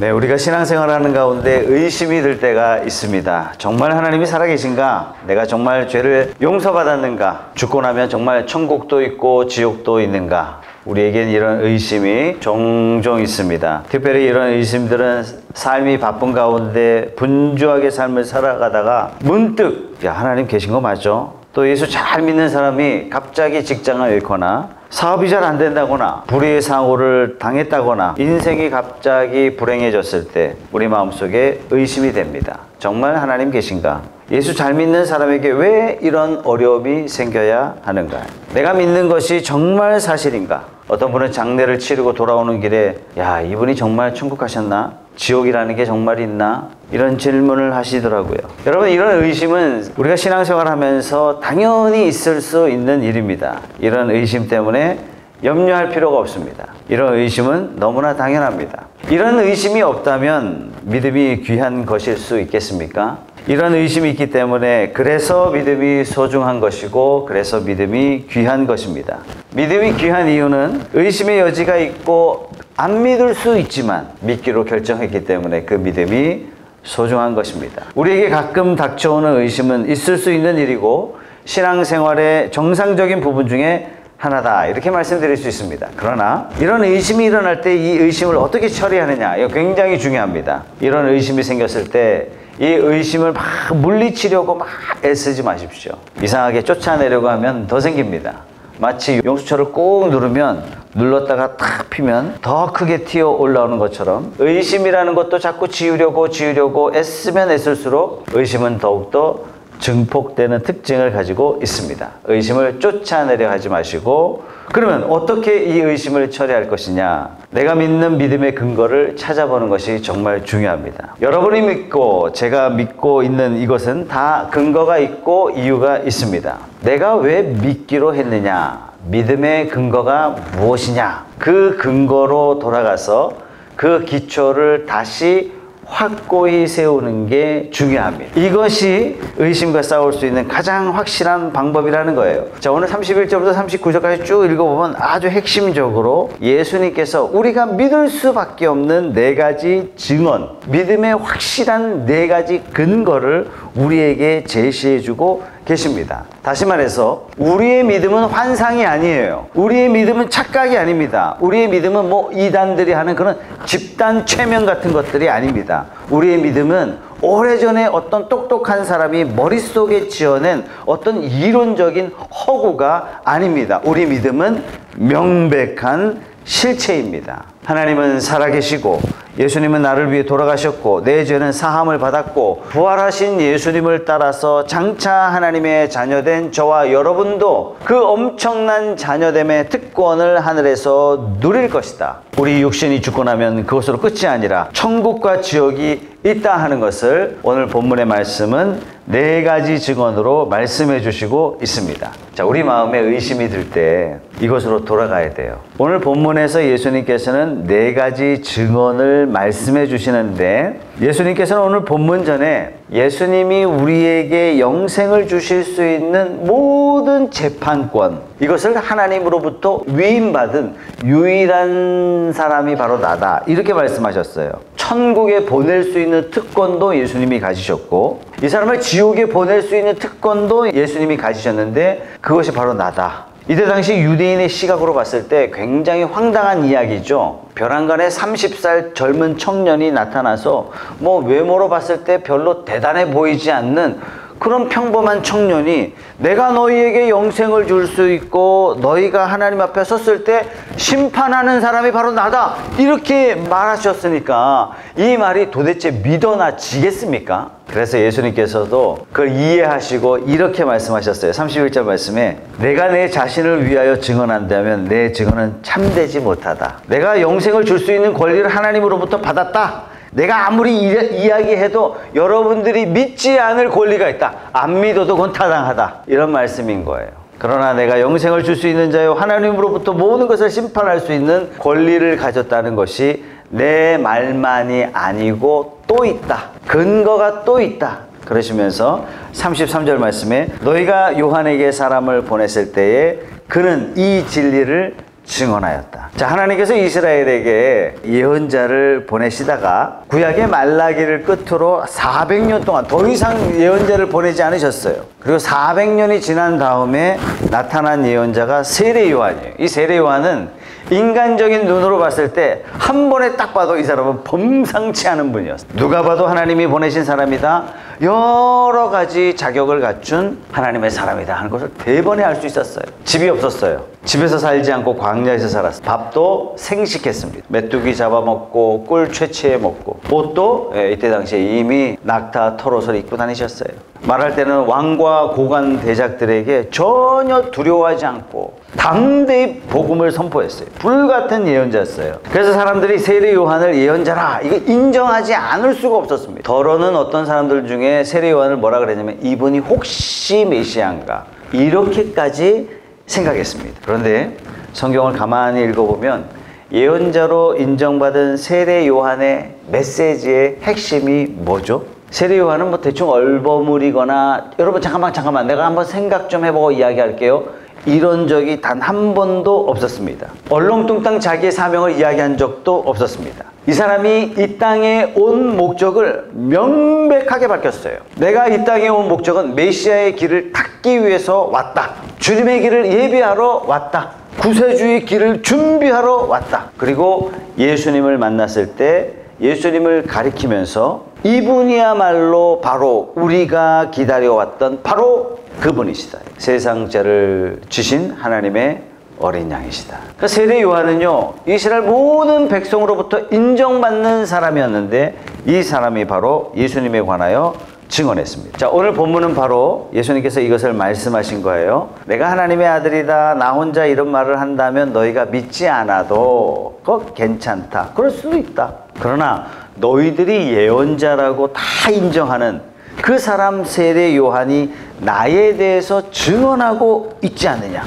네, 우리가 신앙생활하는 가운데 의심이 들 때가 있습니다. 정말 하나님이 살아계신가? 내가 정말 죄를 용서받았는가? 죽고 나면 정말 천국도 있고 지옥도 있는가? 우리에겐 이런 의심이 종종 있습니다. 특별히 이런 의심들은 삶이 바쁜 가운데 분주하게 삶을 살아가다가 문득 야, 하나님 계신 거 맞죠? 또 예수 잘 믿는 사람이 갑자기 직장을 잃거나 사업이 잘 안 된다거나 불의의 사고를 당했다거나 인생이 갑자기 불행해졌을 때 우리 마음속에 의심이 됩니다. 정말 하나님 계신가? 예수 잘 믿는 사람에게 왜 이런 어려움이 생겨야 하는가? 내가 믿는 것이 정말 사실인가? 어떤 분은 장례를 치르고 돌아오는 길에 야, 이분이 정말 천국 가셨나? 지옥이라는 게 정말 있나? 이런 질문을 하시더라고요. 여러분, 이런 의심은 우리가 신앙생활 하면서 당연히 있을 수 있는 일입니다. 이런 의심 때문에 염려할 필요가 없습니다. 이런 의심은 너무나 당연합니다. 이런 의심이 없다면 믿음이 귀한 것일 수 있겠습니까? 이런 의심이 있기 때문에 그래서 믿음이 소중한 것이고 그래서 믿음이 귀한 것입니다. 믿음이 귀한 이유는 의심의 여지가 있고 안 믿을 수 있지만 믿기로 결정했기 때문에 그 믿음이 소중한 것입니다. 우리에게 가끔 닥쳐오는 의심은 있을 수 있는 일이고 신앙생활의 정상적인 부분 중에 하나다, 이렇게 말씀드릴 수 있습니다. 그러나 이런 의심이 일어날 때 이 의심을 어떻게 처리하느냐, 이거 굉장히 중요합니다. 이런 의심이 생겼을 때 이 의심을 막 물리치려고 막 애쓰지 마십시오. 이상하게 쫓아내려고 하면 더 생깁니다. 마치 용수철을 꾹 누르면 눌렀다가 탁 피면 더 크게 튀어 올라오는 것처럼 의심이라는 것도 자꾸 지우려고 애쓰면 애쓸수록 의심은 더욱더 증폭되는 특징을 가지고 있습니다. 의심을 쫓아내려 하지 마시고, 그러면 어떻게 이 의심을 처리할 것이냐? 내가 믿는 믿음의 근거를 찾아보는 것이 정말 중요합니다. 여러분이 믿고 제가 믿고 있는 이것은 다 근거가 있고 이유가 있습니다. 내가 왜 믿기로 했느냐? 믿음의 근거가 무엇이냐? 그 근거로 돌아가서 그 기초를 다시 확고히 세우는 게 중요합니다. 이것이 의심과 싸울 수 있는 가장 확실한 방법이라는 거예요. 자, 오늘 31절부터 39절까지 쭉 읽어보면 아주 핵심적으로 예수님께서 우리가 믿을 수밖에 없는 네 가지 증언, 믿음의 확실한 네 가지 근거를 우리에게 제시해주고 계십니다. 다시 말해서 우리의 믿음은 환상이 아니에요. 우리의 믿음은 착각이 아닙니다. 우리의 믿음은 뭐 이단들이 하는 그런 집단 최면 같은 것들이 아닙니다. 우리의 믿음은 오래전에 어떤 똑똑한 사람이 머릿속에 지어낸 어떤 이론적인 허구가 아닙니다. 우리 믿음은 명백한 실체입니다. 하나님은 살아계시고 예수님은 나를 위해 돌아가셨고 내 죄는 사함을 받았고 부활하신 예수님을 따라서 장차 하나님의 자녀된 저와 여러분도 그 엄청난 자녀됨의 특권을 하늘에서 누릴 것이다. 우리 육신이 죽고 나면 그것으로 끝이 아니라 천국과 지옥이 있다 하는 것을 오늘 본문의 말씀은 네 가지 증언으로 말씀해 주시고 있습니다. 자, 우리 마음에 의심이 들 때 이것으로 돌아가야 돼요. 오늘 본문에서 예수님께서는 네 가지 증언을 말씀해 주시는데, 예수님께서는 오늘 본문 전에 예수님이 우리에게 영생을 주실 수 있는 모든 재판권, 이것을 하나님으로부터 위임받은 유일한 사람이 바로 나다, 이렇게 말씀하셨어요. 천국에 보낼 수 있는 특권도 예수님이 가지셨고 이 사람을 지옥에 보낼 수 있는 특권도 예수님이 가지셨는데 그것이 바로 나다. 이때 당시 유대인의 시각으로 봤을 때 굉장히 황당한 이야기죠. 벼랑간에 30살 젊은 청년이 나타나서 뭐 외모로 봤을 때 별로 대단해 보이지 않는 그런 평범한 청년이 내가 너희에게 영생을 줄 수 있고 너희가 하나님 앞에 섰을 때 심판하는 사람이 바로 나다, 이렇게 말하셨으니까 이 말이 도대체 믿어나 지겠습니까? 그래서 예수님께서도 그걸 이해하시고 이렇게 말씀하셨어요. 31절 말씀에 내가 내 자신을 위하여 증언한다면 내 증언은 참되지 못하다. 내가 영생을 줄 수 있는 권리를 하나님으로부터 받았다. 내가 아무리 이야기해도 여러분들이 믿지 않을 권리가 있다. 안 믿어도 그건 타당하다. 이런 말씀인 거예요. 그러나 내가 영생을 줄 수 있는 자요 하나님으로부터 모든 것을 심판할 수 있는 권리를 가졌다는 것이 내 말만이 아니고 또 있다. 근거가 또 있다. 그러시면서 33절 말씀에 너희가 요한에게 사람을 보냈을 때에 그는 이 진리를 증언하였다. 자, 하나님께서 이스라엘에게 예언자를 보내시다가 구약의 말라기를 끝으로 400년 동안 더 이상 예언자를 보내지 않으셨어요. 그리고 400년이 지난 다음에 나타난 예언자가 세례 요한이에요. 이 세례 요한은 인간적인 눈으로 봤을 때 한 번에 딱 봐도 이 사람은 범상치 않은 분이었어요. 누가 봐도 하나님이 보내신 사람이다, 여러 가지 자격을 갖춘 하나님의 사람이다 하는 것을 대번에 알 수 있었어요. 집이 없었어요. 집에서 살지 않고 광야에서 살았어요. 밥도 생식했습니다. 메뚜기 잡아먹고 꿀 채취해 먹고, 옷도 이때 당시에 이미 낙타 털옷을 입고 다니셨어요. 말할 때는 왕과 고관 대작들에게 전혀 두려워하지 않고 당대히 복음을 선포했어요. 불같은 예언자였어요. 그래서 사람들이 세례 요한을 예언자라 이거 인정하지 않을 수가 없었습니다. 더러는 어떤 사람들 중에 세례 요한을 뭐라 그랬냐면 이분이 혹시 메시아인가 이렇게까지 생각했습니다. 그런데 성경을 가만히 읽어보면 예언자로 인정받은 세례 요한의 메시지의 핵심이 뭐죠? 세례 요한은 뭐 대충 얼버무리거나, 여러분 잠깐만 내가 한번 생각 좀 해보고 이야기할게요, 이런 적이 단 한 번도 없었습니다. 얼렁뚱땅 자기의 사명을 이야기한 적도 없었습니다. 이 사람이 이 땅에 온 목적을 명백하게 밝혔어요. 내가 이 땅에 온 목적은 메시아의 길을 닦기 위해서 왔다. 주님의 길을 예비하러 왔다. 구세주의 길을 준비하러 왔다. 그리고 예수님을 만났을 때 예수님을 가리키면서 이분이야말로 바로 우리가 기다려왔던 바로 그분이시다. 세상 죄를 지신 하나님의 어린 양이시다. 그러니까 세례 요한은요, 이스라엘 모든 백성으로부터 인정받는 사람이었는데 이 사람이 바로 예수님에 관하여 증언했습니다. 자, 오늘 본문은 바로 예수님께서 이것을 말씀하신 거예요. 내가 하나님의 아들이다, 나 혼자 이런 말을 한다면 너희가 믿지 않아도 그거 괜찮다, 그럴 수도 있다. 그러나 너희들이 예언자라고 다 인정하는 그 사람 세례 요한이 나에 대해서 증언하고 있지 않느냐.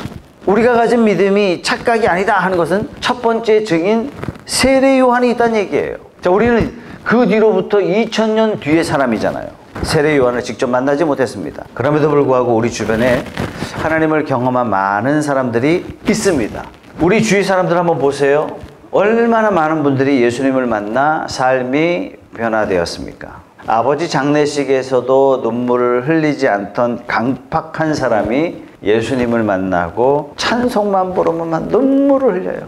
우리가 가진 믿음이 착각이 아니다 하는 것은 첫 번째 증인 세례 요한이 있다는 얘기예요. 자, 우리는 그 뒤로부터 2000년 뒤의 사람이잖아요. 세례 요한을 직접 만나지 못했습니다. 그럼에도 불구하고 우리 주변에 하나님을 경험한 많은 사람들이 있습니다. 우리 주위 사람들 한번 보세요. 얼마나 많은 분들이 예수님을 만나 삶이 변화되었습니까? 아버지 장례식에서도 눈물을 흘리지 않던 강팍한 사람이 예수님을 만나고 찬송만 부르면 눈물을 흘려요.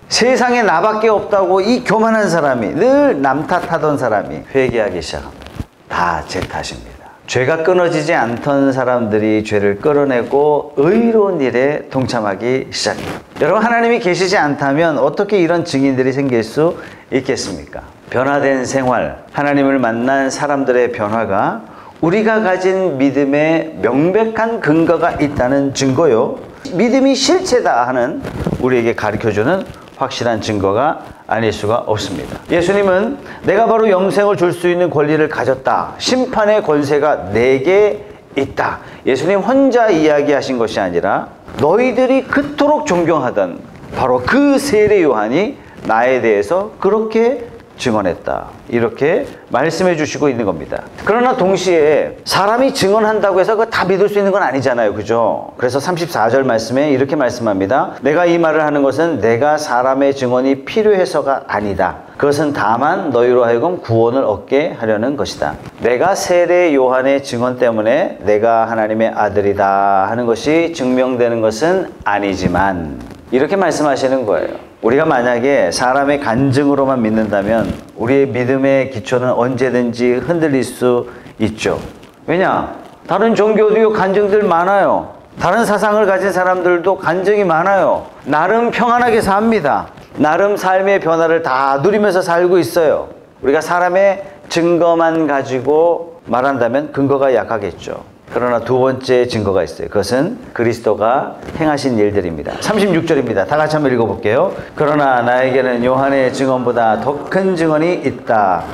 세상에 나밖에 없다고 이 교만한 사람이, 늘 남 탓하던 사람이 회개하기 시작합니다. 다 제 탓입니다. 죄가 끊어지지 않던 사람들이 죄를 끌어내고 의로운 일에 동참하기 시작해요. 여러분, 하나님이 계시지 않다면 어떻게 이런 증인들이 생길 수 있겠습니까? 변화된 생활, 하나님을 만난 사람들의 변화가 우리가 가진 믿음에 명백한 근거가 있다는 증거요, 믿음이 실체다 하는 우리에게 가르쳐주는 확실한 증거가 아닐 수가 없습니다. 예수님은 내가 바로 영생을 줄 수 있는 권리를 가졌다. 심판의 권세가 내게 있다. 예수님 혼자 이야기하신 것이 아니라 너희들이 그토록 존경하던 바로 그 세례 요한이 나에 대해서 그렇게 증언했다. 이렇게 말씀해 주시고 있는 겁니다. 그러나 동시에 사람이 증언한다고 해서 그거 다 믿을 수 있는 건 아니잖아요. 그죠? 그래서 34절 말씀에 이렇게 말씀합니다. 내가 이 말을 하는 것은 내가 사람의 증언이 필요해서가 아니다. 그것은 다만 너희로 하여금 구원을 얻게 하려는 것이다. 내가 세례 요한의 증언 때문에 내가 하나님의 아들이다 하는 것이 증명되는 것은 아니지만, 이렇게 말씀하시는 거예요. 우리가 만약에 사람의 간증으로만 믿는다면 우리의 믿음의 기초는 언제든지 흔들릴 수 있죠. 왜냐? 다른 종교도요 간증들 많아요. 다른 사상을 가진 사람들도 간증이 많아요. 나름 평안하게 삽니다. 나름 삶의 변화를 다 누리면서 살고 있어요. 우리가 사람의 증거만 가지고 말한다면 근거가 약하겠죠. 그러나 두 번째 증거가 있어요. 그것은 그리스도가 행하신 일들입니다. 36절입니다. 다 같이 한번 읽어볼게요. 그러나 나에게는 요한의 증언보다 더 큰 증언이 있다.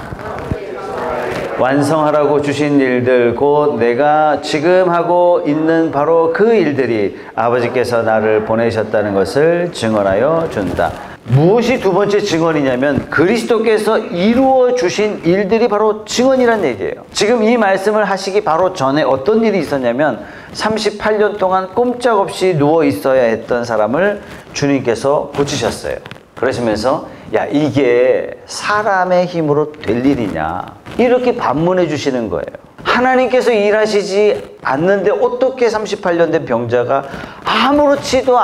완성하라고 주신 일들, 곧 내가 지금 하고 있는 바로 그 일들이 아버지께서 나를 보내셨다는 것을 증언하여 준다. 무엇이 두 번째 증언이냐면 그리스도께서 이루어 주신 일들이 바로 증언이란 얘기예요. 지금 이 말씀을 하시기 바로 전에 어떤 일이 있었냐면 38년 동안 꼼짝없이 누워 있어야 했던 사람을 주님께서 고치셨어요. 그러시면서 야, 이게 사람의 힘으로 될 일이냐, 이렇게 반문해 주시는 거예요. 하나님께서 일하시지 않는데 어떻게 38년 된 병자가 아무렇지도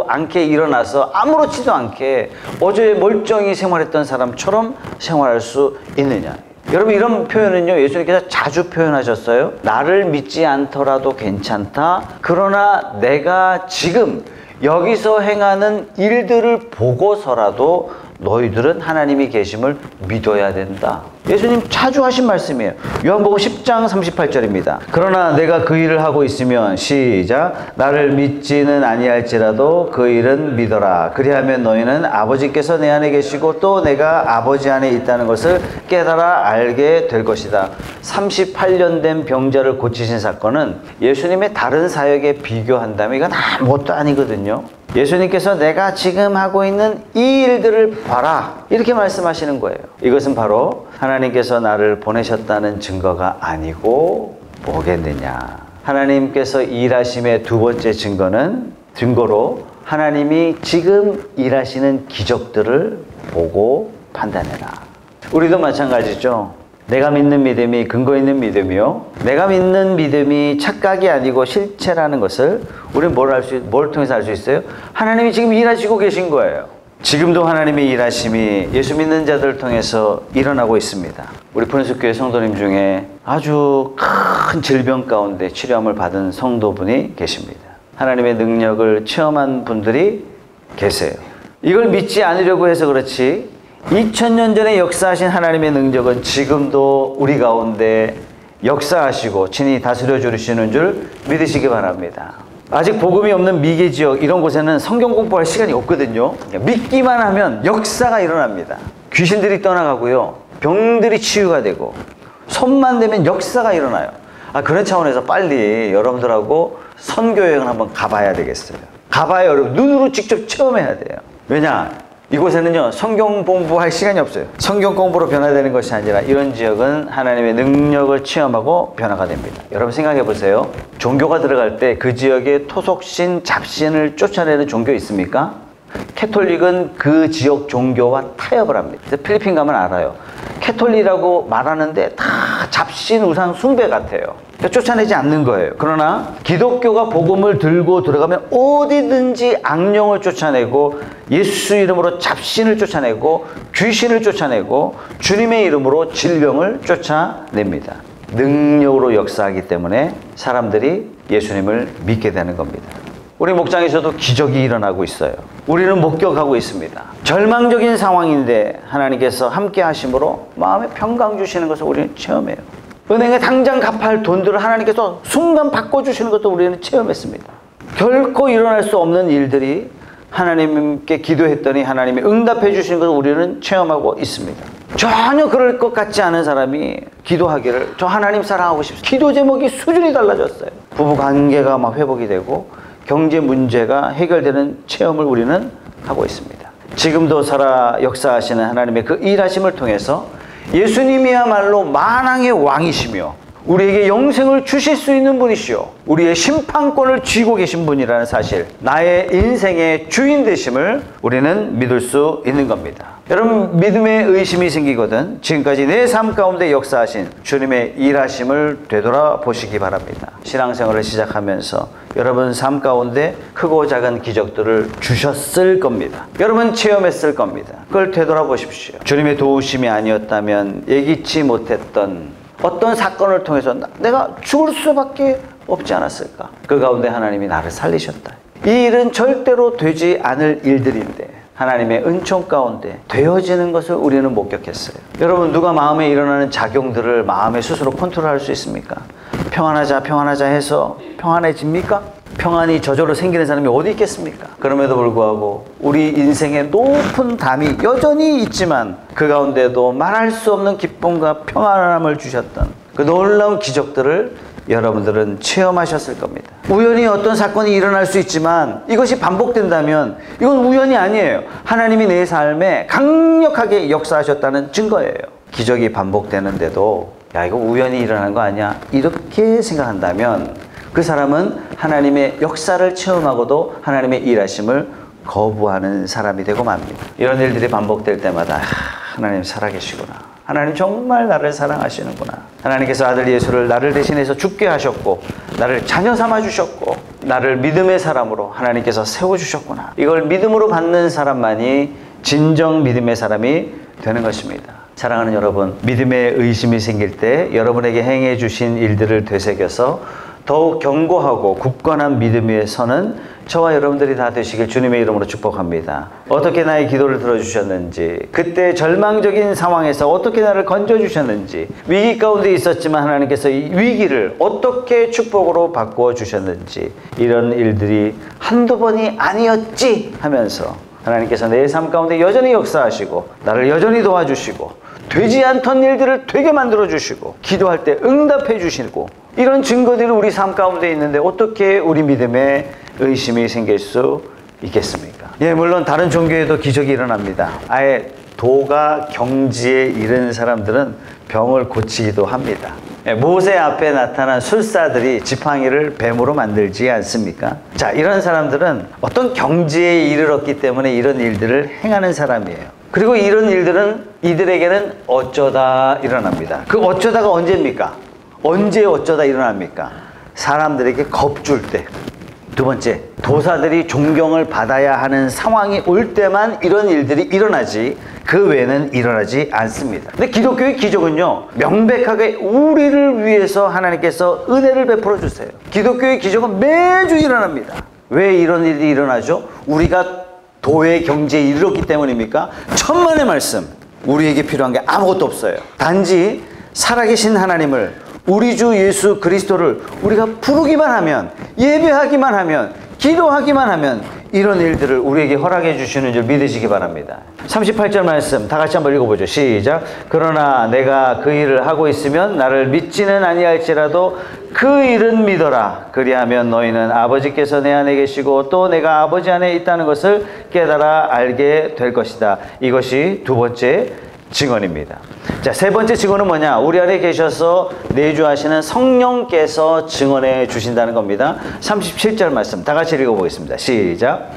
않게 일어나서 아무렇지도 않게 어제 멀쩡히 생활했던 사람처럼 생활할 수 있느냐. 여러분, 이런 표현은요, 예수님께서 자주 표현하셨어요. 나를 믿지 않더라도 괜찮다. 그러나 내가 지금 여기서 행하는 일들을 보고서라도 너희들은 하나님이 계심을 믿어야 된다. 예수님 자주 하신 말씀이에요. 요한복음 10장 38절입니다. 그러나 내가 그 일을 하고 있으면, 시작, 나를 믿지는 아니할지라도 그 일은 믿어라. 그리하면 너희는 아버지께서 내 안에 계시고 또 내가 아버지 안에 있다는 것을 깨달아 알게 될 것이다. 38년 된 병자를 고치신 사건은 예수님의 다른 사역에 비교한다면 이건 아무것도 아니거든요. 예수님께서 내가 지금 하고 있는 이 일들을 봐라, 이렇게 말씀하시는 거예요. 이것은 바로 하나님께서 나를 보내셨다는 증거가 아니고 뭐겠느냐. 하나님께서 일하심의 두 번째 증거로 하나님이 지금 일하시는 기적들을 보고 판단해라. 우리도 마찬가지죠. 내가 믿는 믿음이 근거 있는 믿음이요, 내가 믿는 믿음이 착각이 아니고 실체라는 것을 우리는 뭘 통해서 알 수 있어요? 하나님이 지금 일하시고 계신 거예요. 지금도 하나님의 일하심이 예수 믿는 자들을 통해서 일어나고 있습니다. 우리 푸른숲교회 성도님 중에 아주 큰 질병 가운데 치료함을 받은 성도분이 계십니다. 하나님의 능력을 체험한 분들이 계세요. 이걸 믿지 않으려고 해서 그렇지 2000년 전에 역사하신 하나님의 능력은 지금도 우리 가운데 역사하시고 친히 다스려 주시는 줄 믿으시기 바랍니다. 아직 복음이 없는 미개 지역 이런 곳에는 성경 공부할 시간이 없거든요. 믿기만 하면 역사가 일어납니다. 귀신들이 떠나가고요, 병들이 치유가 되고, 손만 대면 역사가 일어나요. 그런 차원에서 빨리 여러분들하고 선교여행을 한번 가봐야 되겠어요. 가봐야 여러분 눈으로 직접 체험해야 돼요. 왜냐? 이곳에는요, 성경 공부할 시간이 없어요. 성경 공부로 변화되는 것이 아니라 이런 지역은 하나님의 능력을 체험하고 변화가 됩니다. 여러분 생각해 보세요. 종교가 들어갈 때 그 지역에 토속신, 잡신을 쫓아내는 종교 있습니까? 캐톨릭은 그 지역 종교와 타협을 합니다. 필리핀 가면 알아요. 캐톨릭이라고 말하는데 다 잡신 우상 숭배 같아요. 쫓아내지 않는 거예요. 그러나 기독교가 복음을 들고 들어가면 어디든지 악령을 쫓아내고 예수 이름으로 잡신을 쫓아내고 귀신을 쫓아내고 주님의 이름으로 질병을 쫓아냅니다. 능력으로 역사하기 때문에 사람들이 예수님을 믿게 되는 겁니다. 우리 목장에서도 기적이 일어나고 있어요. 우리는 목격하고 있습니다. 절망적인 상황인데 하나님께서 함께 하심으로 마음에 평강 주시는 것을 우리는 체험해요. 은행에 당장 갚을 돈들을 하나님께서 순간 바꿔주시는 것도 우리는 체험했습니다. 결코 일어날 수 없는 일들이 하나님께 기도했더니 하나님이 응답해 주시는 것을 우리는 체험하고 있습니다. 전혀 그럴 것 같지 않은 사람이 기도하기를, 저 하나님 사랑하고 싶습니다. 기도 제목이 수준이 달라졌어요. 부부 관계가 막 회복이 되고 경제 문제가 해결되는 체험을 우리는 하고 있습니다. 지금도 살아 역사하시는 하나님의 그 일하심을 통해서 예수님이야말로 만왕의 왕이시며 우리에게 영생을 주실 수 있는 분이시오, 우리의 심판권을 쥐고 계신 분이라는 사실, 나의 인생의 주인 되심을 우리는 믿을 수 있는 겁니다. 여러분, 믿음에 의심이 생기거든 지금까지 내 삶 가운데 역사하신 주님의 일하심을 되돌아보시기 바랍니다. 신앙생활을 시작하면서 여러분 삶 가운데 크고 작은 기적들을 주셨을 겁니다. 여러분 체험했을 겁니다. 그걸 되돌아보십시오. 주님의 도우심이 아니었다면 예기치 못했던 어떤 사건을 통해서 내가 죽을 수밖에 없지 않았을까? 그 가운데 하나님이 나를 살리셨다. 이 일은 절대로 되지 않을 일들인데 하나님의 은총 가운데 되어지는 것을 우리는 목격했어요. 여러분, 누가 마음에 일어나는 작용들을 마음에 스스로 컨트롤할 수 있습니까? 평안하자 해서 평안해집니까? 평안이 저절로 생기는 사람이 어디 있겠습니까? 그럼에도 불구하고 우리 인생에 높은 담이 여전히 있지만 그 가운데도 말할 수 없는 기쁨과 평안함을 주셨던 그 놀라운 기적들을 여러분들은 체험하셨을 겁니다. 우연히 어떤 사건이 일어날 수 있지만 이것이 반복된다면 이건 우연이 아니에요. 하나님이 내 삶에 강력하게 역사하셨다는 증거예요. 기적이 반복되는데도 야, 이거 우연히 일어난 거 아니야? 이렇게 생각한다면 그 사람은 하나님의 역사를 체험하고도 하나님의 일하심을 거부하는 사람이 되고 맙니다. 이런 일들이 반복될 때마다 하나님 살아계시구나. 하나님 정말 나를 사랑하시는구나. 하나님께서 아들 예수를 나를 대신해서 죽게 하셨고 나를 자녀 삼아 주셨고 나를 믿음의 사람으로 하나님께서 세워주셨구나. 이걸 믿음으로 받는 사람만이 진정 믿음의 사람이 되는 것입니다. 사랑하는 여러분, 믿음의 의심이 생길 때 여러분에게 행해 주신 일들을 되새겨서 더욱 견고하고 굳건한 믿음 위에 서는 저와 여러분들이 다 되시길 주님의 이름으로 축복합니다. 어떻게 나의 기도를 들어주셨는지, 그때 절망적인 상황에서 어떻게 나를 건져주셨는지, 위기 가운데 있었지만 하나님께서 이 위기를 어떻게 축복으로 바꾸어 주셨는지, 이런 일들이 한두 번이 아니었지 하면서 하나님께서 내 삶 가운데 여전히 역사하시고 나를 여전히 도와주시고 되지 않던 일들을 되게 만들어 주시고 기도할 때 응답해 주시고 이런 증거들이 우리 삶 가운데 있는데 어떻게 우리 믿음에 의심이 생길 수 있겠습니까? 예, 물론 다른 종교에도 기적이 일어납니다. 아예 도가 경지에 이른 사람들은 병을 고치기도 합니다. 예, 모세 앞에 나타난 술사들이 지팡이를 뱀으로 만들지 않습니까? 자, 이런 사람들은 어떤 경지에 이르렀기 때문에 이런 일들을 행하는 사람이에요. 그리고 이런 일들은 이들에게는 어쩌다 일어납니다. 그 어쩌다가 언제입니까? 언제 어쩌다 일어납니까? 사람들에게 겁줄 때. 두 번째, 도사들이 존경을 받아야 하는 상황이 올 때만 이런 일들이 일어나지 그 외에는 일어나지 않습니다. 근데 기독교의 기적은요, 명백하게 우리를 위해서 하나님께서 은혜를 베풀어 주세요. 기독교의 기적은 매주 일어납니다. 왜 이런 일이 일어나죠? 우리가 도의 경지에 이르렀기 때문입니까? 천만의 말씀, 우리에게 필요한 게 아무것도 없어요. 단지 살아계신 하나님을, 우리 주 예수 그리스도를 우리가 부르기만 하면, 예배하기만 하면, 기도하기만 하면 이런 일들을 우리에게 허락해 주시는 줄 믿으시기 바랍니다. 38절 말씀 다 같이 한번 읽어보죠. 시작. 그러나 내가 그 일을 하고 있으면 나를 믿지는 아니할지라도 그 일은 믿어라. 그리하면 너희는 아버지께서 내 안에 계시고 또 내가 아버지 안에 있다는 것을 깨달아 알게 될 것이다. 이것이 두 번째 증언입니다. 자, 세 번째 증언은 뭐냐? 우리 안에 계셔서 내주하시는 성령께서 증언해 주신다는 겁니다. 37절 말씀 다 같이 읽어보겠습니다. 시작.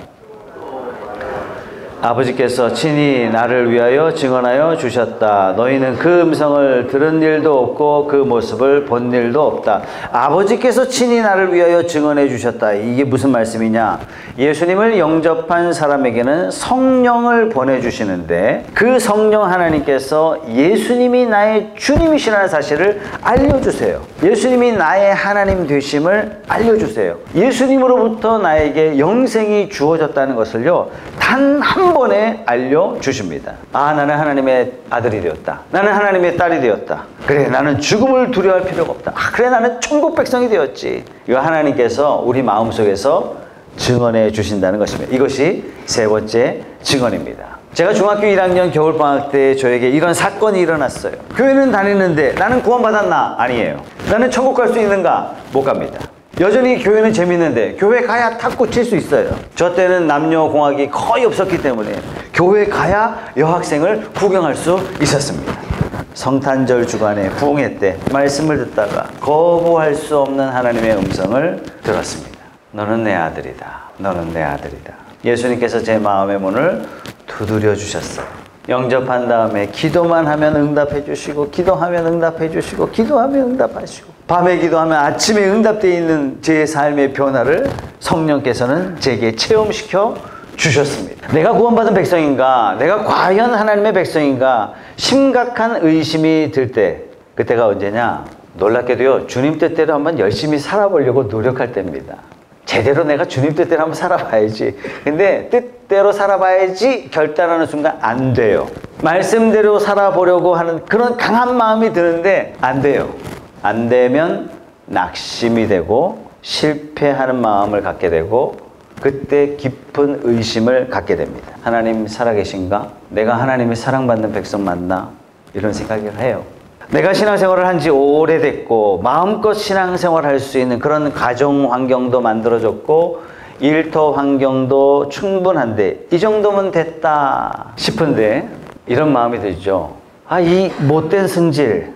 아버지께서 친히 나를 위하여 증언하여 주셨다. 너희는 그 음성을 들은 일도 없고 그 모습을 본 일도 없다. 아버지께서 친히 나를 위하여 증언해 주셨다. 이게 무슨 말씀이냐? 예수님을 영접한 사람에게는 성령을 보내주시는데 그 성령 하나님께서 예수님이 나의 주님이시라는 사실을 알려주세요. 예수님이 나의 하나님 되심을 알려주세요. 예수님으로부터 나에게 영생이 주어졌다는 것을요, 단 한 번에 알려주십니다. 아, 나는 하나님의 아들이 되었다. 나는 하나님의 딸이 되었다. 그래, 나는 죽음을 두려워할 필요가 없다. 아, 그래, 나는 천국 백성이 되었지. 이거 하나님께서 우리 마음속에서 증언해 주신다는 것입니다. 이것이 세 번째 증언입니다. 제가 중학교 1학년 겨울방학 때 저에게 이런 사건이 일어났어요. 교회는 다니는데 나는 구원받았나? 아니에요. 나는 천국 갈 수 있는가? 못 갑니다. 여전히 교회는 재밌는데 교회 가야 탁구 칠 수 있어요. 저 때는 남녀공학이 거의 없었기 때문에 교회 가야 여학생을 구경할 수 있었습니다. 성탄절 주간에 부흥회 때 말씀을 듣다가 거부할 수 없는 하나님의 음성을 들었습니다. 너는 내 아들이다. 너는 내 아들이다. 예수님께서 제 마음의 문을 두드려 주셨어요. 영접한 다음에 기도만 하면 응답해 주시고, 기도하면 응답해 주시고, 기도하면 응답하시고, 밤에 기도하면 아침에 응답되어 있는 제 삶의 변화를 성령께서는 제게 체험시켜 주셨습니다. 내가 구원받은 백성인가? 내가 과연 하나님의 백성인가? 심각한 의심이 들 때, 그때가 언제냐? 놀랍게도요, 주님 뜻대로 한번 열심히 살아보려고 노력할 때입니다. 제대로 내가 주님 뜻대로 한번 살아봐야지. 근데 뜻대로 살아봐야지 결단하는 순간 안 돼요. 말씀대로 살아보려고 하는 그런 강한 마음이 드는데 안 돼요. 안 되면 낙심이 되고 실패하는 마음을 갖게 되고 그때 깊은 의심을 갖게 됩니다. 하나님 살아계신가? 내가 하나님의 사랑받는 백성 맞나? 이런 생각을 해요. 내가 신앙생활을 한 지 오래됐고 마음껏 신앙생활을 할 수 있는 그런 가정 환경도 만들어졌고 일터 환경도 충분한데 이 정도면 됐다 싶은데 이런 마음이 들죠. 이 못된 성질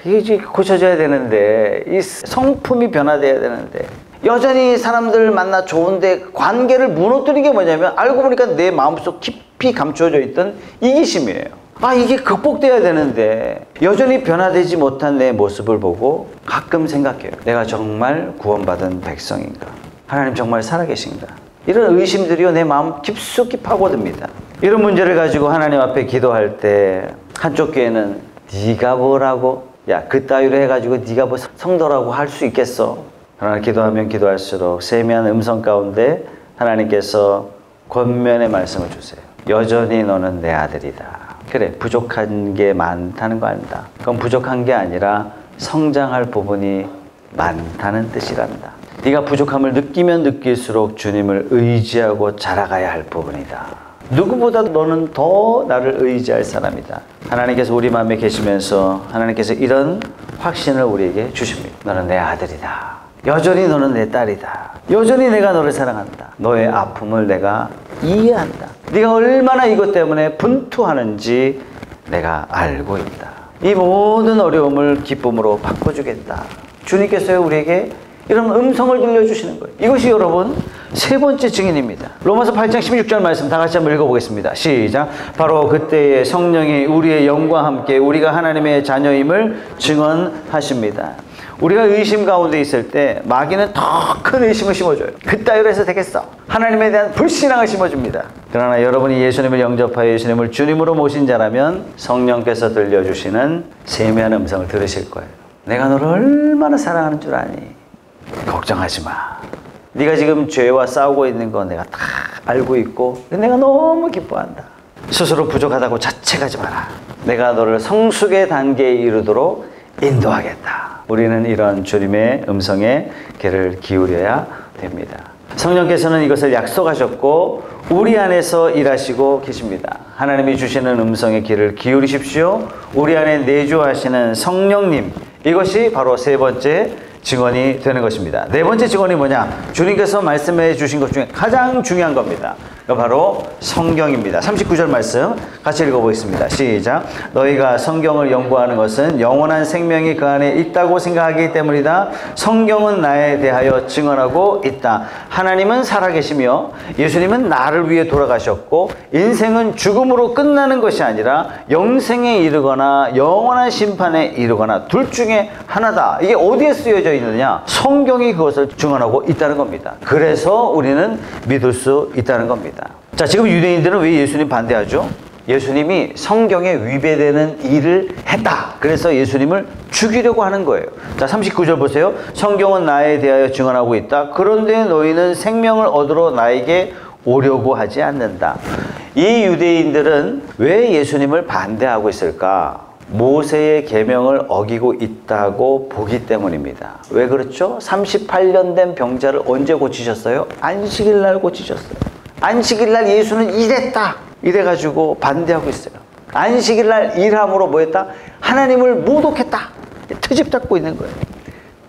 이게 이제 고쳐져야 되는데 이 성품이 변화돼야 되는데 여전히 사람들 만나 좋은데 관계를 무너뜨리는 게 뭐냐면 알고 보니까 내 마음속 깊이 감춰져 있던 이기심이에요. 이게 극복돼야 되는데 여전히 변화되지 못한 내 모습을 보고 가끔 생각해요. 내가 정말 구원받은 백성인가? 하나님 정말 살아계신가? 이런 의심들이요 내 마음 깊숙이 파고듭니다. 이런 문제를 가지고 하나님 앞에 기도할 때 한쪽 귀에는 네가 뭐라고? 야 그따위로 해가지고 네가 뭐 성도라고 할 수 있겠어? 그러나 기도하면 기도할수록 세미한 음성 가운데 하나님께서 권면의 말씀을 주세요. 여전히 너는 내 아들이다. 그래 부족한 게 많다는 거 안다. 그건 부족한 게 아니라 성장할 부분이 많다는 뜻이란다. 네가 부족함을 느끼면 느낄수록 주님을 의지하고 자라가야 할 부분이다. 누구보다도 너는 더 나를 의지할 사람이다. 하나님께서 우리 마음에 계시면서 하나님께서 이런 확신을 우리에게 주십니다. 너는 내 아들이다. 여전히 너는 내 딸이다. 여전히 내가 너를 사랑한다. 너의 아픔을 내가 이해한다. 네가 얼마나 이것 때문에 분투하는지 내가 알고 있다. 이 모든 어려움을 기쁨으로 바꿔주겠다. 주님께서 우리에게 이런 음성을 들려주시는 거예요. 이것이 여러분 세 번째 증인입니다. 로마서 8장 16절 말씀 다 같이 한번 읽어보겠습니다. 시작. 바로 그때에 성령이 우리의 영과 함께 우리가 하나님의 자녀임을 증언하십니다. 우리가 의심 가운데 있을 때 마귀는 더 큰 의심을 심어줘요. 그따위로 해서 되겠어. 하나님에 대한 불신앙을 심어줍니다. 그러나 여러분이 예수님을 영접하여 예수님을 주님으로 모신 자라면 성령께서 들려주시는 세미한 음성을 들으실 거예요. 내가 너를 얼마나 사랑하는 줄 아니? 걱정하지 마. 네가 지금 죄와 싸우고 있는 거 내가 다 알고 있고 내가 너무 기뻐한다. 스스로 부족하다고 자책하지 마라. 내가 너를 성숙의 단계에 이르도록 인도하겠다. 우리는 이런 주님의 음성에 귀를 기울여야 됩니다. 성령께서는 이것을 약속하셨고 우리 안에서 일하시고 계십니다. 하나님이 주시는 음성에 귀를 기울이십시오. 우리 안에 내주하시는 성령님, 이것이 바로 세 번째 증언이 되는 것입니다. 네 번째 증언이 뭐냐? 주님께서 말씀해 주신 것 중에 가장 중요한 겁니다. 바로 성경입니다. 39절 말씀 같이 읽어보겠습니다. 시작. 너희가 성경을 연구하는 것은 영원한 생명이 그 안에 있다고 생각하기 때문이다. 성경은 나에 대하여 증언하고 있다. 하나님은 살아계시며 예수님은 나를 위해 돌아가셨고 인생은 죽음으로 끝나는 것이 아니라 영생에 이르거나 영원한 심판에 이르거나 둘 중에 하나다. 이게 어디에 쓰여져 있느냐? 성경이 그것을 증언하고 있다는 겁니다. 그래서 우리는 믿을 수 있다는 겁니다. 자, 지금 유대인들은 왜 예수님 반대하죠? 예수님이 성경에 위배되는 일을 했다. 그래서 예수님을 죽이려고 하는 거예요. 자, 39절 보세요. 성경은 나에 대하여 증언하고 있다. 그런데 너희는 생명을 얻으러 나에게 오려고 하지 않는다. 이 유대인들은 왜 예수님을 반대하고 있을까? 모세의 계명을 어기고 있다고 보기 때문입니다. 왜 그렇죠? 38년 된 병자를 언제 고치셨어요? 안식일 날 고치셨어요. 안식일 날 예수는 일했다. 이래가지고 반대하고 있어요. 안식일 날 일함으로 뭐 했다? 하나님을 모독했다. 트집 잡고 있는 거예요.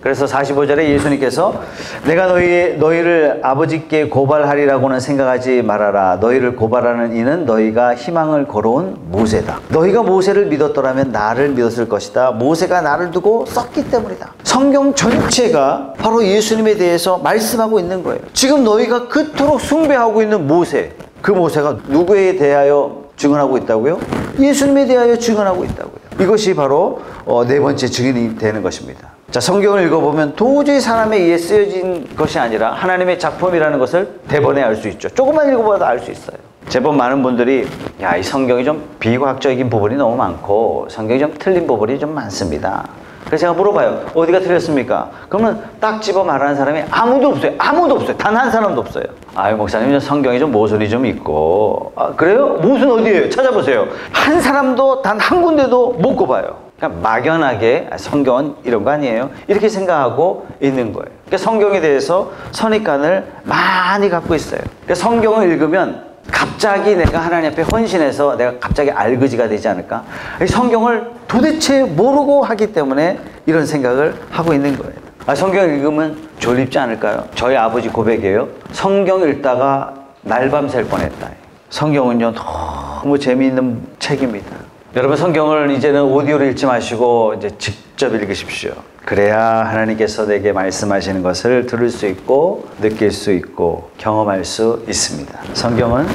그래서 45절에 예수님께서 내가 너희를 아버지께 고발하리라고는 생각하지 말아라. 너희를 고발하는 이는 너희가 희망을 걸어온 모세다. 너희가 모세를 믿었더라면 나를 믿었을 것이다. 모세가 나를 두고 썼기 때문이다. 성경 전체가 바로 예수님에 대해서 말씀하고 있는 거예요. 지금 너희가 그토록 숭배하고 있는 모세, 그 모세가 누구에 대하여 증언하고 있다고요? 예수님에 대하여 증언하고 있다고요. 이것이 바로 네 번째 증인이 되는 것입니다. 자, 성경을 읽어보면 도저히 사람에 의해 쓰여진 것이 아니라 하나님의 작품이라는 것을 대번에 알 수 있죠. 조금만 읽어봐도 알 수 있어요. 제법 많은 분들이 야, 이 성경이 좀 비과학적인 부분이 너무 많고 성경이 좀 틀린 부분이 좀 많습니다. 그래서 제가 물어봐요. 어디가 틀렸습니까? 그러면 딱 집어 말하는 사람이 아무도 없어요. 아무도 없어요. 단 한 사람도 없어요. 아유, 목사님, 성경에 좀 모순이 좀 있고. 아, 그래요? 모순 어디예요? 찾아보세요. 한 사람도 단 한 군데도 못 꼽아요. 그러니까 막연하게 성경은 이런 거 아니에요? 이렇게 생각하고 있는 거예요. 그러니까 성경에 대해서 선입관을 많이 갖고 있어요. 그러니까 성경을 읽으면 갑자기 내가 하나님 앞에 헌신해서 내가 갑자기 알그지가 되지 않을까? 이 성경을 도대체 모르고 하기 때문에 이런 생각을 하고 있는 거예요. 성경 읽으면 졸립지 않을까요? 저희 아버지 고백이에요. 성경 읽다가 날밤 샐 뻔했다. 성경은요 너무 재미있는 책입니다. 여러분 성경을 이제는 오디오로 읽지 마시고 이제 직접 읽으십시오. 그래야 하나님께서 내게 말씀하시는 것을 들을 수 있고 느낄 수 있고 경험할 수 있습니다. 성경은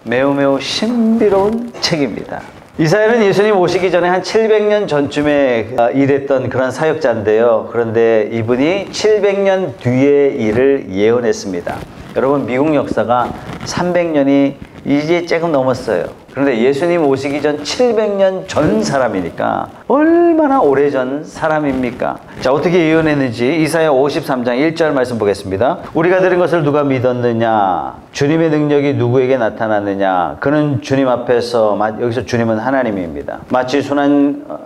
매우 신비로운 책입니다. 이사야는 예수님 오시기 전에 한 700년 전쯤에 일했던 그런 사역자인데요. 그런데 이분이 700년 뒤의 일을 예언했습니다. 여러분 미국 역사가 300년이 이제 조금 넘었어요. 그런데 예수님 오시기 전 700년 전 사람이니까 얼마나 오래전 사람입니까? 자, 어떻게 예언했는지 이사야 53장 1절 말씀 보겠습니다. 우리가 들은 것을 누가 믿었느냐? 주님의 능력이 누구에게 나타났느냐? 그는 주님 앞에서, 여기서 주님은 하나님입니다. 마치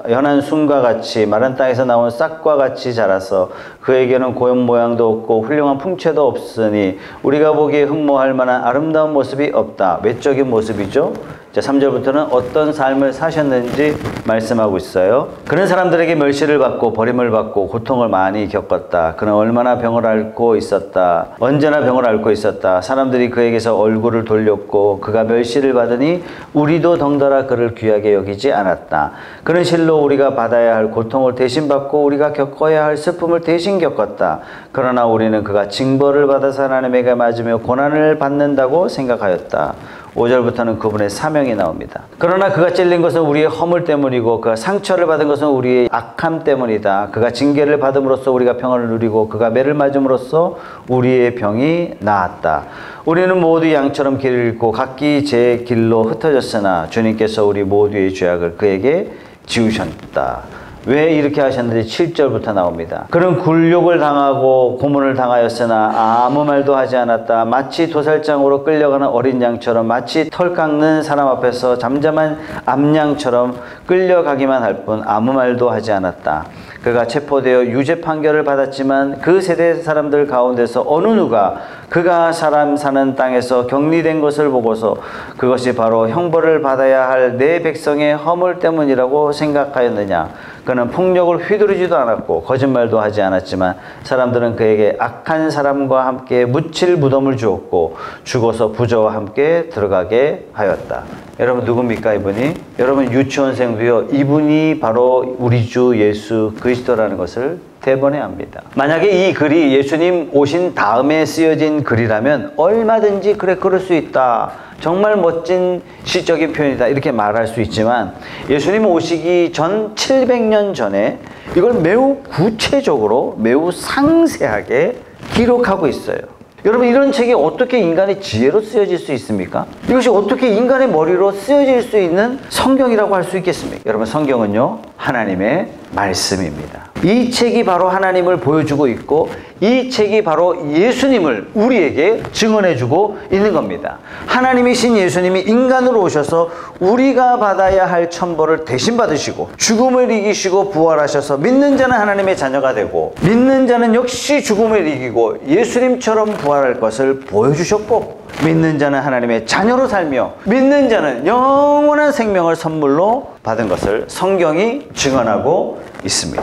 연한 순과 같이 마른 땅에서 나온 싹과 같이 자라서 그에게는 고운 모양도 없고 훌륭한 풍채도 없으니 우리가 보기에 흠모할 만한 아름다운 모습이 없다. 외적인 모습이죠. 자, 3절부터는 어떤 삶을 사셨는지 말씀하고 있어요. 그는 사람들에게 멸시를 받고 버림을 받고 고통을 많이 겪었다. 그는 얼마나 병을 앓고 있었다. 언제나 병을 앓고 있었다. 사람들이 그에게서 얼굴을 돌렸고 그가 멸시를 받으니 우리도 덩달아 그를 귀하게 여기지 않았다. 그는 실로 우리가 받아야 할 고통을 대신 받고 우리가 겪어야 할 슬픔을 대신 겪었다. 그러나 우리는 그가 징벌을 받아서 하나님에게 맞으며 고난을 받는다고 생각하였다. 5절부터는 그분의 사명이 나옵니다. 그러나 그가 찔린 것은 우리의 허물 때문이고 그가 상처를 받은 것은 우리의 악함 때문이다. 그가 징계를 받음으로써 우리가 평안을 누리고 그가 매를 맞음으로써 우리의 병이 나았다. 우리는 모두 양처럼 길을 잃고 각기 제 길로 흩어졌으나 주님께서 우리 모두의 죄악을 그에게 지우셨다. 왜 이렇게 하셨는지 7절부터 나옵니다. 그는 굴욕을 당하고 고문을 당하였으나 아무 말도 하지 않았다. 마치 도살장으로 끌려가는 어린 양처럼 마치 털 깎는 사람 앞에서 잠잠한 암양처럼 끌려가기만 할 뿐 아무 말도 하지 않았다. 그가 체포되어 유죄 판결을 받았지만 그 세대 사람들 가운데서 어느 누가 그가 사람 사는 땅에서 격리된 것을 보고서 그것이 바로 형벌을 받아야 할 내 백성의 허물 때문이라고 생각하였느냐. 그는 폭력을 휘두르지도 않았고 거짓말도 하지 않았지만 사람들은 그에게 악한 사람과 함께 묻힐 무덤을 주었고 죽어서 부자와 함께 들어가게 하였다. 여러분 누굽니까 이분이? 여러분 유치원생도요 이분이 바로 우리 주 예수 그리스도라는 것을 대번에 압니다. 만약에 이 글이 예수님 오신 다음에 쓰여진 글이라면 얼마든지 그래 그럴 수 있다. 정말 멋진 시적인 표현이다 이렇게 말할 수 있지만 예수님 오시기 전 700년 전에 이걸 매우 구체적으로 매우 상세하게 기록하고 있어요. 여러분 이런 책이 어떻게 인간의 지혜로 쓰여질 수 있습니까? 이것이 어떻게 인간의 머리로 쓰여질 수 있는 성경이라고 할 수 있겠습니까? 여러분 성경은요 하나님의 말씀입니다. 이 책이 바로 하나님을 보여주고 있고 이 책이 바로 예수님을 우리에게 증언해주고 있는 겁니다. 하나님이신 예수님이 인간으로 오셔서 우리가 받아야 할 천벌을 대신 받으시고 죽음을 이기시고 부활하셔서 믿는 자는 하나님의 자녀가 되고 믿는 자는 역시 죽음을 이기고 예수님처럼 부활할 것을 보여주셨고 믿는 자는 하나님의 자녀로 살며 믿는 자는 영원한 생명을 선물로 받은 것을 성경이 증언하고 있습니다.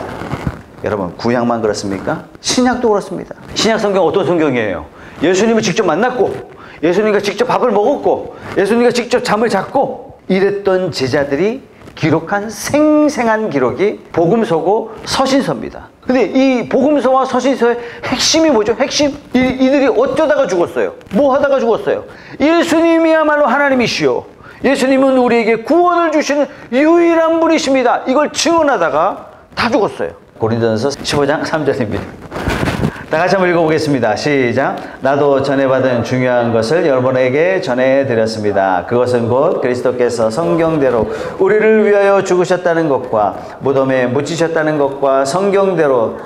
여러분 구약만 그렇습니까? 신약도 그렇습니다. 신약 성경 어떤 성경이에요? 예수님을 직접 만났고 예수님과 직접 밥을 먹었고 예수님과 직접 잠을 잤고 이랬던 제자들이 기록한 생생한 기록이 복음서고 서신서입니다. 근데 이 복음서와 서신서의 핵심이 뭐죠? 핵심? 이들이 어쩌다가 죽었어요? 뭐 하다가 죽었어요? 예수님이야말로 하나님이시오. 예수님은 우리에게 구원을 주시는 유일한 분이십니다. 이걸 증언하다가 다 죽었어요. 고린도전서 15장 3절입니다. 다 같이 한번 읽어보겠습니다. 시작. 나도 전해받은 중요한 것을 여러분에게 전해드렸습니다. 그것은 곧 그리스도께서 성경대로 우리를 위하여 죽으셨다는 것과 무덤에 묻히셨다는 것과 성경대로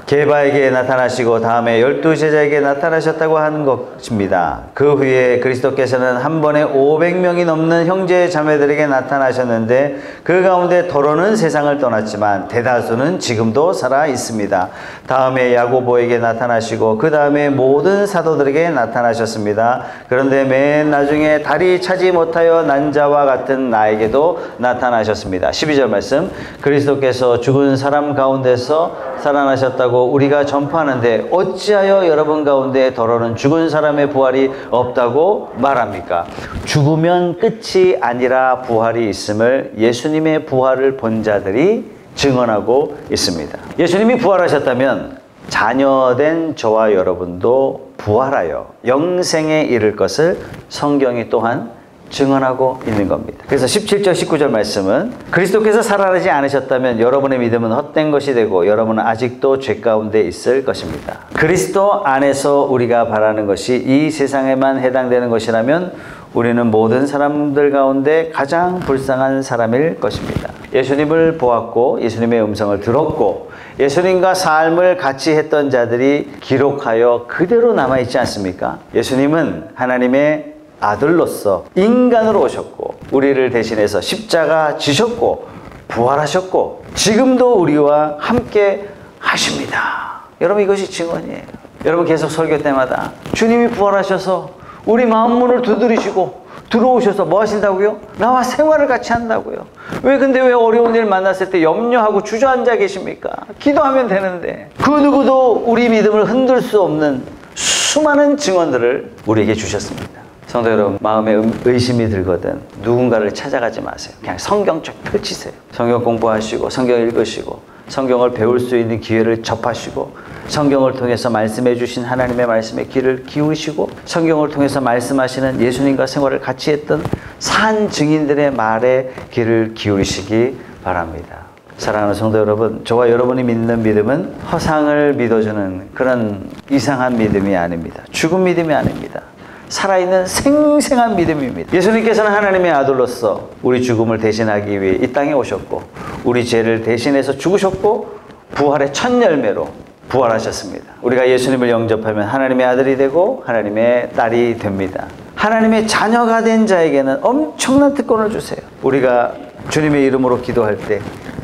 게바에게 나타나시고 다음에 12제자에게 나타나셨다고 하는 것입니다. 그 후에 그리스도께서는 한 번에 500명이 넘는 형제 자매들에게 나타나셨는데 그 가운데 더러는 세상을 떠났지만 대다수는 지금도 살아 있습니다. 다음에 야고보에게 나타나시고 그 다음에 모든 사도들에게 나타나셨습니다. 그런데 맨 나중에 다리 차지 못하여 난 자와 같은 나에게도 나타나셨습니다. 12절 말씀, 그리스도께서 죽은 사람 가운데서 살아나셨다고 우리가 전파하는데 어찌하여 여러분 가운데 더러는 죽은 사람의 부활이 없다고 말합니까? 죽으면 끝이 아니라 부활이 있음을 예수님의 부활을 본 자들이 증언하고 있습니다. 예수님이 부활하셨다면 자녀된 저와 여러분도 부활하여 영생에 이를 것을 성경이 또한 증언하고 있는 겁니다. 그래서 17절 19절 말씀은 그리스도께서 살아나지 않으셨다면 여러분의 믿음은 헛된 것이 되고 여러분은 아직도 죄 가운데 있을 것입니다. 그리스도 안에서 우리가 바라는 것이 이 세상에만 해당되는 것이라면 우리는 모든 사람들 가운데 가장 불쌍한 사람일 것입니다. 예수님을 보았고 예수님의 음성을 들었고 예수님과 삶을 같이 했던 자들이 기록하여 그대로 남아있지 않습니까? 예수님은 하나님의 아들로서 인간으로 오셨고 우리를 대신해서 십자가 지셨고 부활하셨고 지금도 우리와 함께 하십니다. 여러분, 이것이 증언이에요. 여러분, 계속 설교 때마다 주님이 부활하셔서 우리 마음 문을 두드리시고 들어오셔서 뭐 하신다고요? 나와 생활을 같이 한다고요. 근데 왜 어려운 일 만났을 때 염려하고 주저앉아 계십니까? 기도하면 되는데. 그 누구도 우리 믿음을 흔들 수 없는 수많은 증언들을 우리에게 주셨습니다. 성도 여러분, 마음에 의심이 들거든 누군가를 찾아가지 마세요. 그냥 성경 쭉 펼치세요. 성경 공부하시고 성경 읽으시고 성경을 배울 수 있는 기회를 접하시고 성경을 통해서 말씀해 주신 하나님의 말씀에 귀를 기울이시고 성경을 통해서 말씀하시는 예수님과 생활을 같이 했던 산 증인들의 말에 귀를 기울이시기 바랍니다. 사랑하는 성도 여러분, 저와 여러분이 믿는 믿음은 허상을 믿어주는 그런 이상한 믿음이 아닙니다. 죽은 믿음이 아닙니다. 살아있는 생생한 믿음입니다. 예수님께서는 하나님의 아들로서 우리 죽음을 대신하기 위해 이 땅에 오셨고 우리 죄를 대신해서 죽으셨고 부활의 첫 열매로 부활하셨습니다. 우리가 예수님을 영접하면 하나님의 아들이 되고 하나님의 딸이 됩니다. 하나님의 자녀가 된 자에게는 엄청난 특권을 주세요. 우리가 주님의 이름으로 기도할 때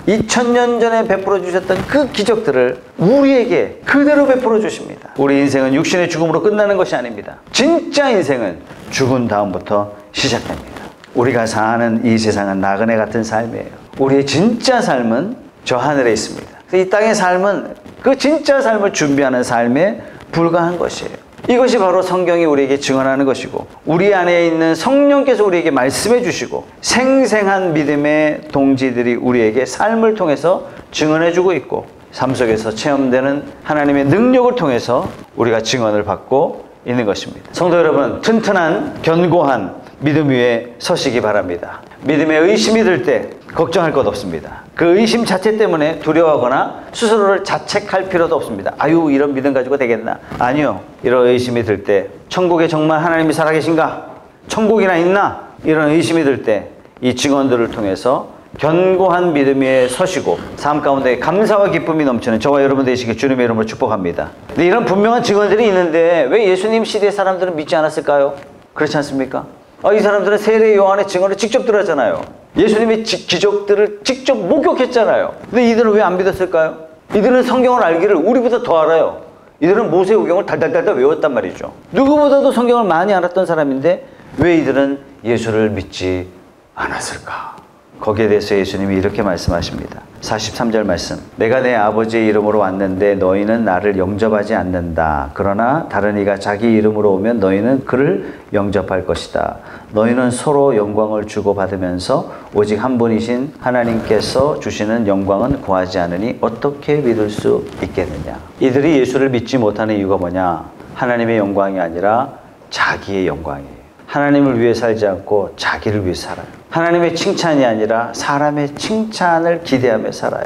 2000년 전에 베풀어 주셨던 그 기적들을 우리에게 그대로 베풀어 주십니다. 우리 인생은 육신의 죽음으로 끝나는 것이 아닙니다. 진짜 인생은 죽은 다음부터 시작됩니다. 우리가 사는 이 세상은 나그네 같은 삶이에요. 우리의 진짜 삶은 저 하늘에 있습니다. 이 땅의 삶은 그 진짜 삶을 준비하는 삶에 불과한 것이에요. 이것이 바로 성경이 우리에게 증언하는 것이고 우리 안에 있는 성령께서 우리에게 말씀해 주시고 생생한 믿음의 동지들이 우리에게 삶을 통해서 증언해 주고 있고 삶 속에서 체험되는 하나님의 능력을 통해서 우리가 증언을 받고 있는 것입니다. 성도 여러분, 튼튼한 견고한 믿음 위에 서시기 바랍니다. 믿음에 의심이 들 때 걱정할 것 없습니다. 그 의심 자체 때문에 두려워하거나 스스로를 자책할 필요도 없습니다. 아유, 이런 믿음 가지고 되겠나? 아니요. 이런 의심이 들 때 천국에 정말 하나님이 살아계신가? 천국이나 있나? 이런 의심이 들 때 이 증언들을 통해서 견고한 믿음 위에 서시고 삶 가운데 감사와 기쁨이 넘치는 저와 여러분 되시길 주님의 이름으로 축복합니다. 근데 이런 분명한 증언들이 있는데 왜 예수님 시대 사람들은 믿지 않았을까요? 그렇지 않습니까? 이 사람들은 세례 요한의 증언을 직접 들었잖아요. 예수님의 기적들을 직접 목격했잖아요. 근데 이들은 왜 안 믿었을까요? 이들은 성경을 알기를 우리보다 더 알아요. 이들은 모세오경을 달달달달 외웠단 말이죠. 누구보다도 성경을 많이 알았던 사람인데 왜 이들은 예수를 믿지 않았을까? 거기에 대해서 예수님이 이렇게 말씀하십니다. 43절 말씀. 내가 내 아버지의 이름으로 왔는데 너희는 나를 영접하지 않는다. 그러나 다른 이가 자기 이름으로 오면 너희는 그를 영접할 것이다. 너희는 서로 영광을 주고받으면서 오직 한 분이신 하나님께서 주시는 영광은 구하지 않으니 어떻게 믿을 수 있겠느냐. 이들이 예수를 믿지 못하는 이유가 뭐냐? 하나님의 영광이 아니라 자기의 영광이에요. 하나님을 위해 살지 않고 자기를 위해 살아요. 하나님의 칭찬이 아니라 사람의 칭찬을 기대하며 살아요.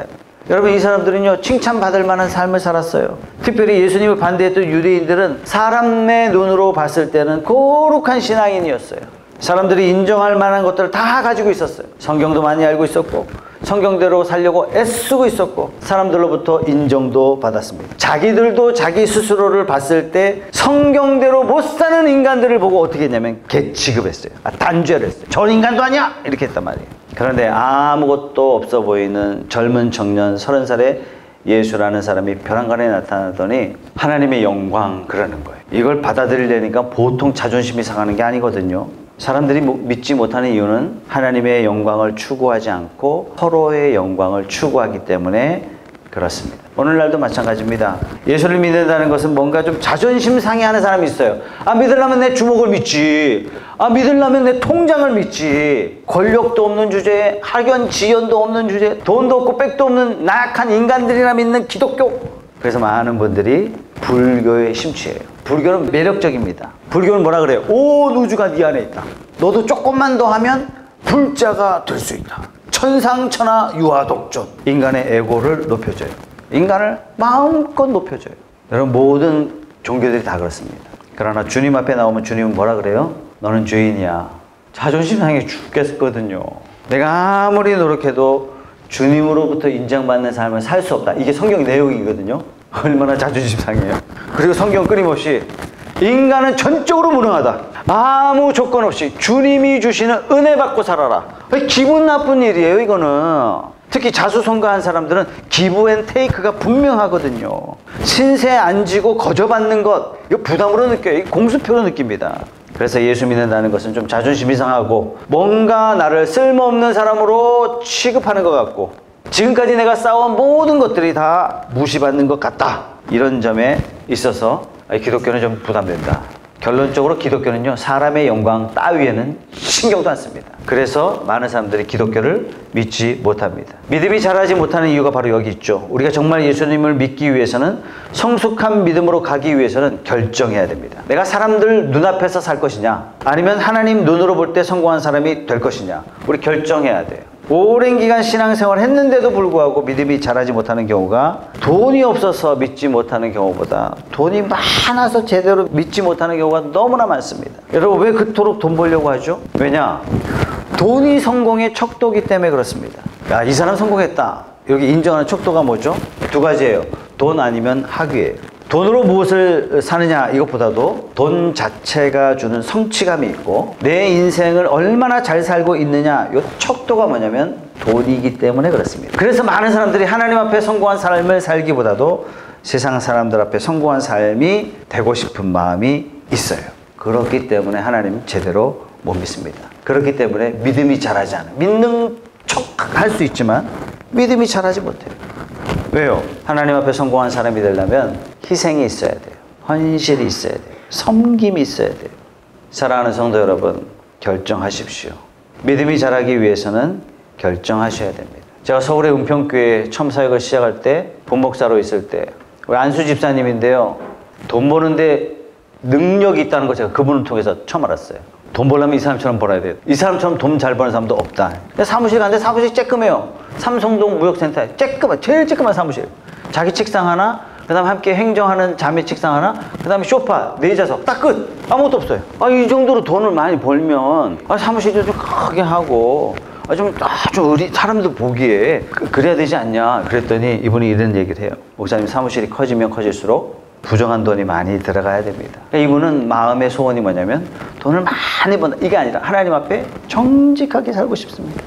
여러분, 이 사람들은요, 칭찬받을 만한 삶을 살았어요. 특별히 예수님을 반대했던 유대인들은 사람의 눈으로 봤을 때는 거룩한 신앙인이었어요. 사람들이 인정할 만한 것들을 다 가지고 있었어요. 성경도 많이 알고 있었고 성경대로 살려고 애쓰고 있었고 사람들로부터 인정도 받았습니다. 자기들도 자기 스스로를 봤을 때 성경대로 못 사는 인간들을 보고 어떻게 했냐면 개 취급했어요. 단죄를 했어요. 전 인간도 아니야! 이렇게 했단 말이에요. 그런데 아무것도 없어 보이는 젊은 청년 30살의 예수라는 사람이 벼랑간에 나타나더니 하나님의 영광 그러는 거예요. 이걸 받아들이려니까 보통 자존심이 상하는 게 아니거든요. 사람들이 믿지 못하는 이유는 하나님의 영광을 추구하지 않고 서로의 영광을 추구하기 때문에 그렇습니다. 오늘날도 마찬가지입니다. 예수를 믿는다는 것은 뭔가 좀 자존심 상해하는 사람이 있어요. 믿으려면 내 주먹을 믿지. 믿으려면 내 통장을 믿지. 권력도 없는 주제에 학연 지연도 없는 주제에 돈도 없고 백도 없는 나약한 인간들이나 믿는 기독교. 그래서 많은 분들이 불교에 심취해요. 불교는 매력적입니다. 불교는 뭐라 그래요? 온 우주가 네 안에 있다. 너도 조금만 더 하면 불자가 될 수 있다. 천상천하 유아독존. 인간의 에고를 높여줘요. 인간을 마음껏 높여줘요. 여러분 모든 종교들이 다 그렇습니다. 그러나 주님 앞에 나오면 주님은 뭐라 그래요? 너는 죄인이야. 자존심 상해 죽겠거든요. 내가 아무리 노력해도 주님으로부터 인정받는 삶을 살 수 없다. 이게 성경 내용이거든요. 얼마나 자존심 상해요. 그리고 성경 끊임없이 인간은 전적으로 무능하다. 아무 조건 없이 주님이 주시는 은혜 받고 살아라. 기분 나쁜 일이에요 이거는. 특히 자수성가한 사람들은 기브 앤 테이크가 분명하거든요. 신세 안 지고 거저받는 것 이거 부담으로 느껴요. 공수표로 느낍니다. 그래서 예수 믿는다는 것은 좀 자존심이 상하고 뭔가 나를 쓸모없는 사람으로 취급하는 것 같고 지금까지 내가 쌓아온 모든 것들이 다 무시받는 것 같다. 이런 점에 있어서 기독교는 좀 부담된다. 결론적으로 기독교는요 사람의 영광 따위에는 신경도 안 씁니다. 그래서 많은 사람들이 기독교를 믿지 못합니다. 믿음이 자라지 못하는 이유가 바로 여기 있죠. 우리가 정말 예수님을 믿기 위해서는 성숙한 믿음으로 가기 위해서는 결정해야 됩니다. 내가 사람들 눈앞에서 살 것이냐 아니면 하나님 눈으로 볼 때 성공한 사람이 될 것이냐 우리 결정해야 돼요. 오랜 기간 신앙생활을 했는데도 불구하고 믿음이 자라지 못하는 경우가 돈이 없어서 믿지 못하는 경우보다 돈이 많아서 제대로 믿지 못하는 경우가 너무나 많습니다. 여러분 왜 그토록 돈 벌려고 하죠? 왜냐? 돈이 성공의 척도기 때문에 그렇습니다. 야, 이 사람 성공했다. 여기 인정하는 척도가 뭐죠? 두 가지예요. 돈 아니면 학위예요. 돈으로 무엇을 사느냐 이것보다도 돈 자체가 주는 성취감이 있고 내 인생을 얼마나 잘 살고 있느냐 이 척도가 뭐냐면 돈이기 때문에 그렇습니다. 그래서 많은 사람들이 하나님 앞에 성공한 삶을 살기보다도 세상 사람들 앞에 성공한 삶이 되고 싶은 마음이 있어요. 그렇기 때문에 하나님 제대로 못 믿습니다. 그렇기 때문에 믿음이 자라지 않아요. 믿는 척 할 수 있지만 믿음이 자라지 못해요. 왜요? 하나님 앞에 성공한 사람이 되려면 희생이 있어야 돼요. 헌신이 있어야 돼요. 섬김이 있어야 돼요. 사랑하는 성도 여러분, 결정하십시오. 믿음이 자라기 위해서는 결정하셔야 됩니다. 제가 서울의 은평교회 처음 사역을 시작할 때 본목사로 있을 때 우리 안수 집사님인데요. 돈 버는데 능력이 있다는 거 제가 그분을 통해서 처음 알았어요. 돈 벌려면 이 사람처럼 벌어야 돼요. 이 사람처럼 돈 잘 버는 사람도 없다. 사무실 갔는데 사무실 쬐끔해요. 삼성동 무역센터에 쬐끔한 제일 쬐끔한 사무실. 자기 책상 하나, 그 다음에 함께 행정하는 자매 책상 하나, 그 다음에 소파 4좌석 딱 끝. 아무것도 없어요. 이 정도로 돈을 많이 벌면 사무실도 좀 크게 하고 좀 사람들 보기에 그래야 되지 않냐. 그랬더니 이분이 이런 얘기를 해요. 목사님 사무실이 커지면 커질수록 부정한 돈이 많이 들어가야 됩니다. 이분은 마음의 소원이 뭐냐면 돈을 많이 번다. 이게 아니라 하나님 앞에 정직하게 살고 싶습니다.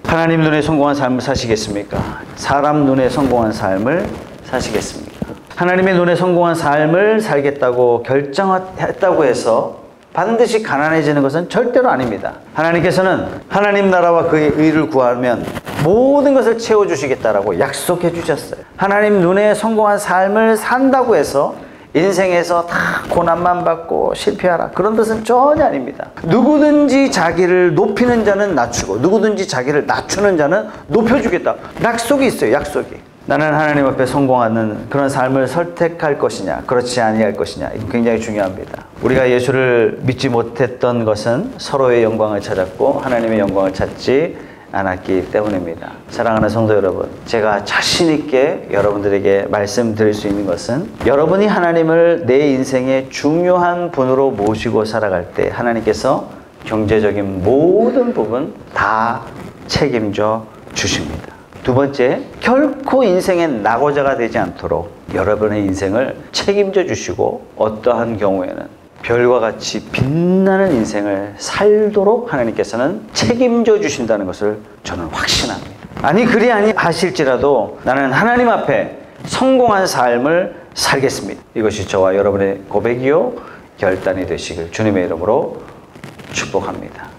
하나님 눈에 성공한 삶을 사시겠습니까? 사람 눈에 성공한 삶을 사시겠습니까? 하나님의 눈에 성공한 삶을 살겠다고 결정했다고 해서 반드시 가난해지는 것은 절대로 아닙니다. 하나님께서는 하나님 나라와 그의 의를 구하면 모든 것을 채워주시겠다라고 약속해 주셨어요. 하나님 눈에 성공한 삶을 산다고 해서 인생에서 다 고난만 받고 실패하라 그런 뜻은 전혀 아닙니다. 누구든지 자기를 높이는 자는 낮추고 누구든지 자기를 낮추는 자는 높여주겠다. 약속이 있어요. 약속이. 나는 하나님 앞에 성공하는 그런 삶을 선택할 것이냐 그렇지 아니할 것이냐 이거 굉장히 중요합니다. 우리가 예수를 믿지 못했던 것은 서로의 영광을 찾았고 하나님의 영광을 찾지 않았기 때문입니다. 사랑하는 성도 여러분, 제가 자신 있게 여러분들에게 말씀드릴 수 있는 것은 여러분이 하나님을 내 인생의 중요한 분으로 모시고 살아갈 때 하나님께서 경제적인 모든 부분 다 책임져 주십니다. 두 번째, 결코 인생의 낙오자가 되지 않도록 여러분의 인생을 책임져 주시고 어떠한 경우에는 별과 같이 빛나는 인생을 살도록 하나님께서는 책임져 주신다는 것을 저는 확신합니다. 아니 그리 아니하실지라도 나는 하나님 앞에 성공한 삶을 살겠습니다. 이것이 저와 여러분의 고백이요 결단이 되시길 주님의 이름으로 축복합니다.